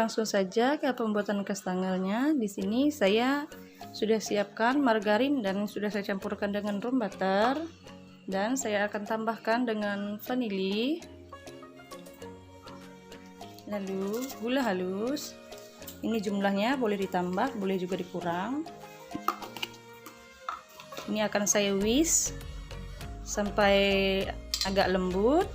langsung saja ke pembuatan kastangelnya. Di sini saya sudah siapkan margarin dan sudah saya campurkan dengan room butter, dan saya akan tambahkan dengan vanili, lalu gula halus. Ini jumlahnya boleh ditambah, boleh juga dikurang. Ini akan saya whisk sampai agak lembut.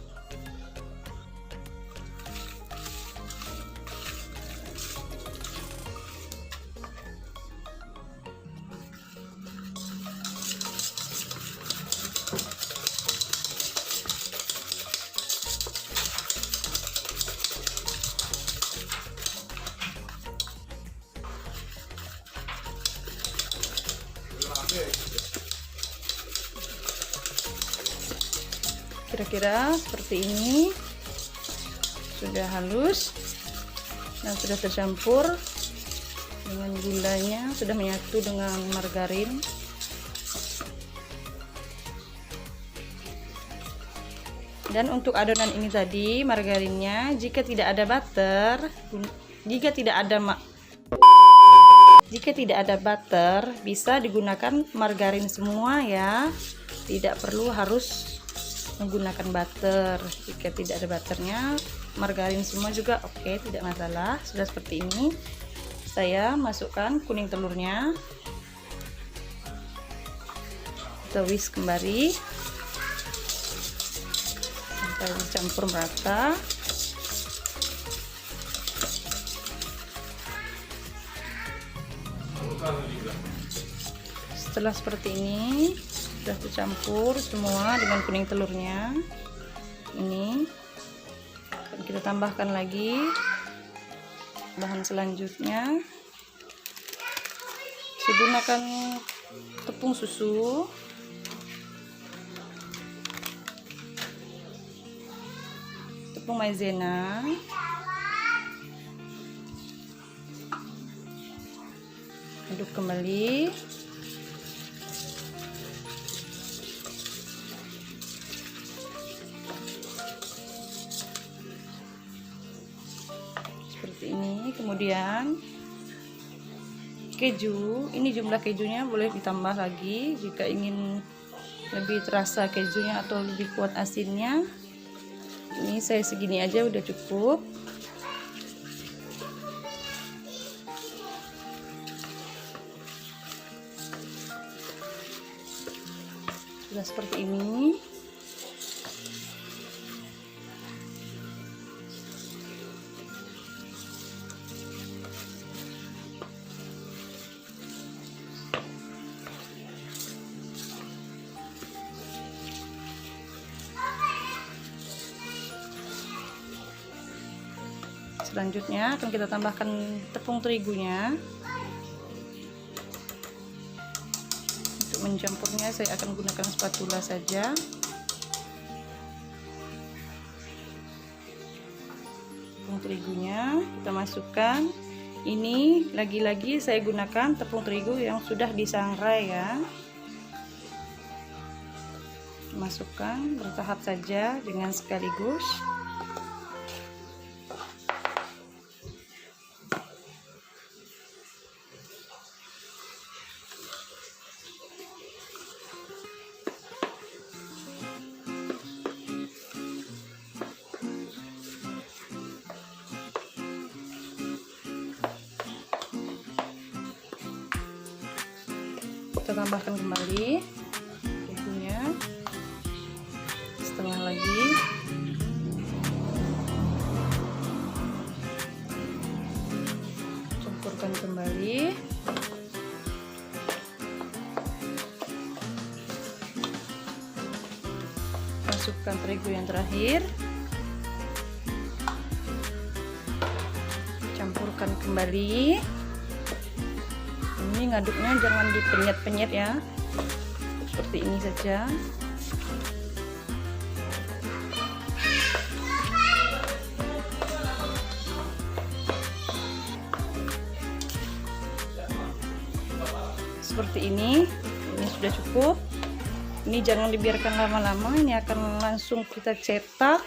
Kira-kira seperti ini, sudah halus dan sudah tercampur dengan gulanya, sudah menyatu dengan margarin. Dan untuk adonan ini tadi, margarinnya jika tidak ada butter, jika tidak ada butter bisa digunakan margarin semua ya, tidak perlu harus menggunakan butter. Jika tidak ada butternya, margarin semua juga oke, tidak masalah. Sudah seperti ini, saya masukkan kuning telurnya, kita whisk kembali sampai dicampur merata. Setelah seperti ini, sudah tercampur semua dengan kuning telurnya. Ini akan kita tambahkan lagi bahan selanjutnya. Saya gunakan tepung susu, tepung maizena, aduk kembali. Seperti ini. Kemudian keju, ini jumlah kejunya boleh ditambah lagi jika ingin lebih terasa kejunya atau lebih kuat asinnya. Ini saya segini aja udah cukup. Sudah seperti ini. Selanjutnya akan kita tambahkan tepung terigunya. Untuk mencampurnya saya akan gunakan spatula saja. Tepung terigunya kita masukkan. Ini lagi-lagi saya gunakan tepung terigu yang sudah disangrai ya. Masukkan bertahap saja dengan sekaligus. Kita tambahkan kembali kejunya setengah lagi. Campurkan kembali. Masukkan terigu yang terakhir. Campurkan kembali. Ini ngaduknya jangan dipenyet-penyet ya, seperti ini saja. Seperti ini sudah cukup. Ini jangan dibiarkan lama-lama, ini akan langsung kita cetak.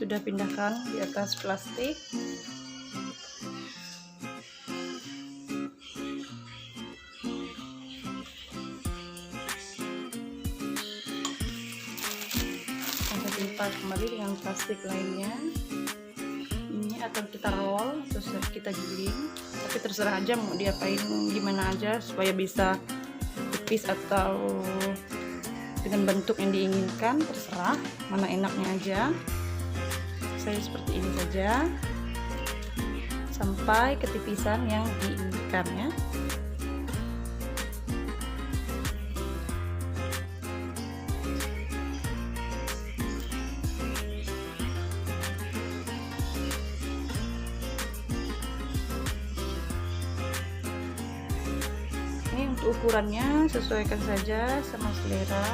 sudah pindahkan di atas plastik. Lipat kembali dengan plastik lainnya. Ini akan kita roll terus kita giling, tapi terserah aja mau diapain gimana aja supaya bisa tipis atau dengan bentuk yang diinginkan, terserah mana enaknya aja. Saya seperti ini saja sampai ketipisan yang diinginkan ya. Ini untuk ukurannya sesuaikan saja sama selera,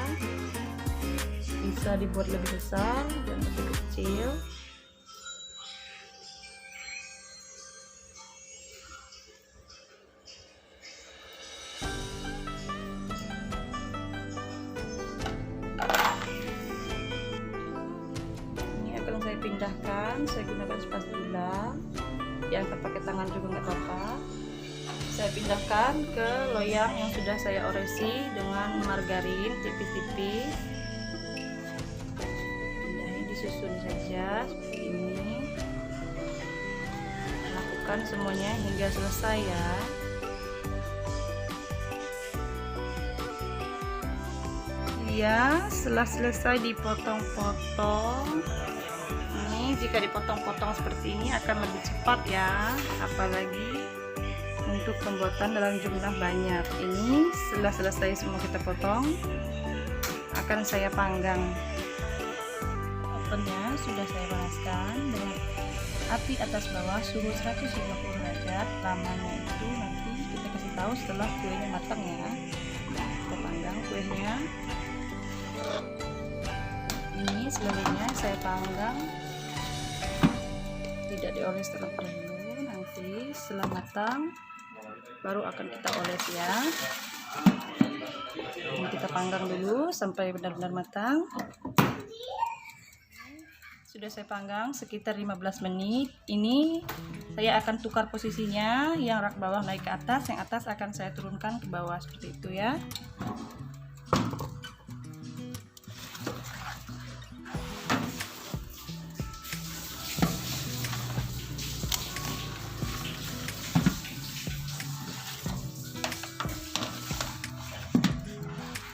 bisa dibuat lebih besar dan lebih kecil. Ini akan saya pindahkan, saya gunakan spatula, diangkat pakai tangan juga nggak apa-apa. Saya pindahkan ke loyang yang sudah saya oresi dengan margarin tipis-tipis. Ini disusun saja seperti ini. Lakukan semuanya hingga selesai ya. Ya, setelah selesai dipotong-potong. Ini jika dipotong-potong seperti ini akan lebih cepat ya, apalagi untuk pembuatan dalam jumlah banyak. Ini setelah selesai semua kita potong, akan saya panggang. Ovennya sudah saya panaskan dengan api atas bawah suhu 150 derajat. Lamanya itu nanti kita kasih tahu setelah kuenya matang ya. Kita panggang kuenya. Ini seluruhnya saya panggang, tidak dioles terlebih dahulu. Nanti setelah matang baru akan kita oles ya. Ini kita panggang dulu sampai benar-benar matang. Sudah saya panggang sekitar 15 menit. Ini saya akan tukar posisinya, yang rak bawah naik ke atas, yang atas akan saya turunkan ke bawah seperti itu ya.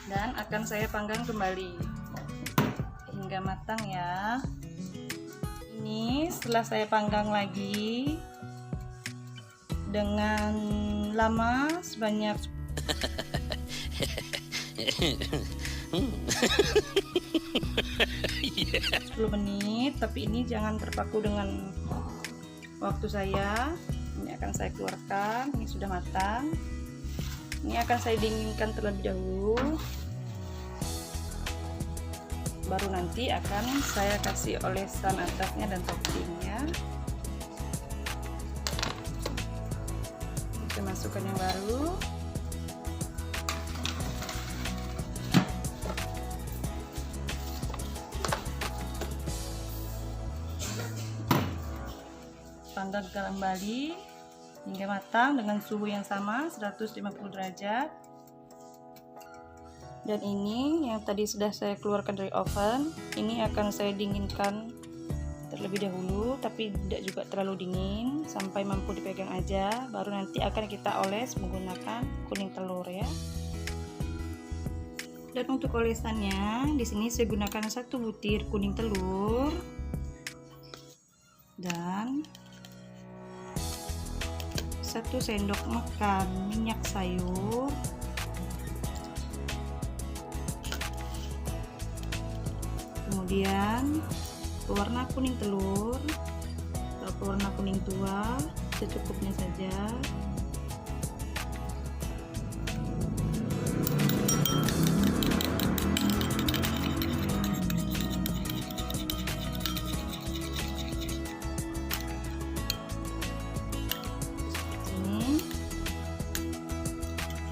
Dan akan saya panggang kembali hingga matang ya. Ini setelah saya panggang lagi dengan lama sebanyak 10 menit, tapi ini jangan terpaku dengan waktu saya. Ini akan saya keluarkan, ini sudah matang. Ini akan saya dinginkan terlebih dahulu, baru nanti akan saya kasih olesan atasnya dan toppingnya. Kita masukkan yang baru. Panggang kembali hingga matang dengan suhu yang sama 150 derajat. Dan ini yang tadi sudah saya keluarkan dari oven, ini akan saya dinginkan terlebih dahulu, tapi tidak juga terlalu dingin, sampai mampu dipegang aja. Baru nanti akan kita oles menggunakan kuning telur ya. Dan untuk olesannya di sini saya gunakan 1 butir kuning telur dan 1 sendok makan minyak sayur, kemudian pewarna kuning telur atau pewarna kuning tua secukupnya saja,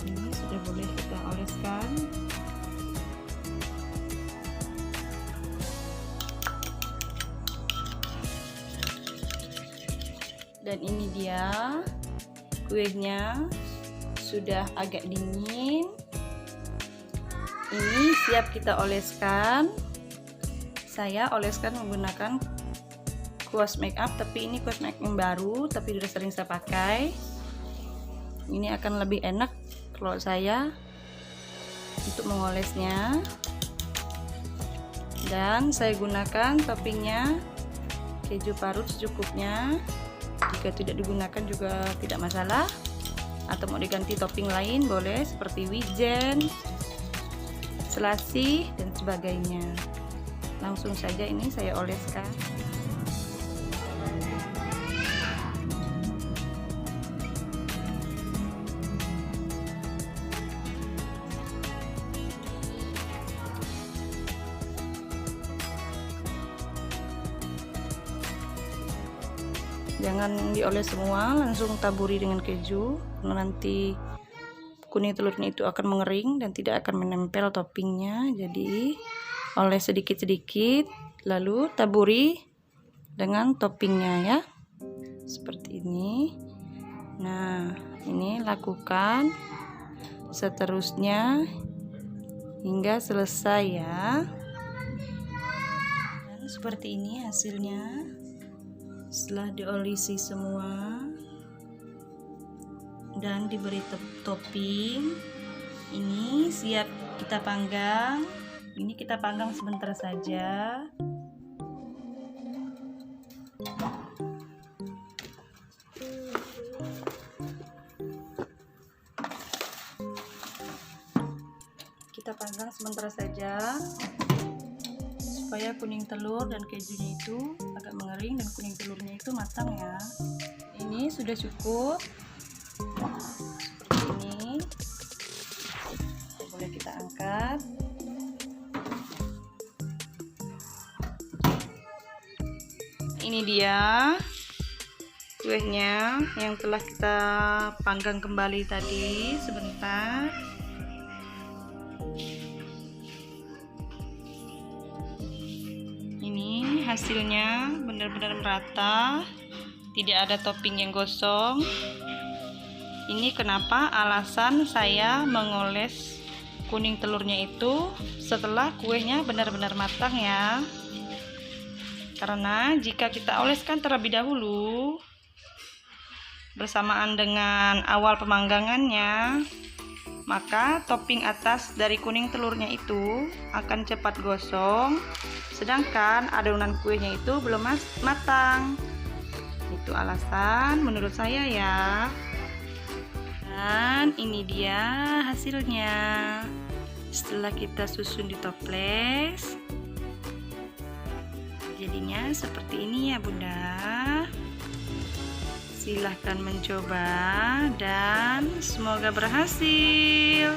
ini sudah boleh kita oleskan. Dan ini dia kuenya, sudah agak dingin. Ini siap kita oleskan. Saya oleskan menggunakan kuas make up, tapi ini kuas make up yang baru, tapi sudah sering saya pakai. Ini akan lebih enak kalau saya untuk mengolesnya. Dan saya gunakan toppingnya keju parut secukupnya. Jika tidak digunakan juga tidak masalah, atau mau diganti topping lain boleh, seperti wijen, selasih, dan sebagainya. Langsung saja ini saya oleskan. Jangan dioles semua, langsung taburi dengan keju, karena nanti kuning telurnya itu akan mengering dan tidak akan menempel toppingnya. Jadi oles sedikit-sedikit, lalu taburi dengan toppingnya ya, seperti ini. Nah, ini lakukan seterusnya hingga selesai ya. Dan seperti ini hasilnya setelah diolesi semua dan diberi topping. Ini siap kita panggang. Ini kita panggang sebentar saja. Kita panggang sebentar saja supaya kuning telur dan kejunya itu agak mengering dan kuning telurnya itu matang ya. Ini sudah cukup seperti ini. Boleh kita angkat. Ini dia kuenya yang telah kita panggang kembali tadi sebentar. Ini hasilnya benar-benar merata, tidak ada topping yang gosong. Ini kenapa alasan saya mengoles kuning telurnya itu setelah kuenya benar-benar matang ya. Karena jika kita oleskan terlebih dahulu bersamaan dengan awal pemanggangannya, maka topping atas dari kuning telurnya itu akan cepat gosong, sedangkan adonan kuenya itu belum matang. Itu alasan menurut saya ya. Dan ini dia hasilnya setelah kita susun di toples. Jadinya seperti ini ya Bunda. Silahkan mencoba dan semoga berhasil.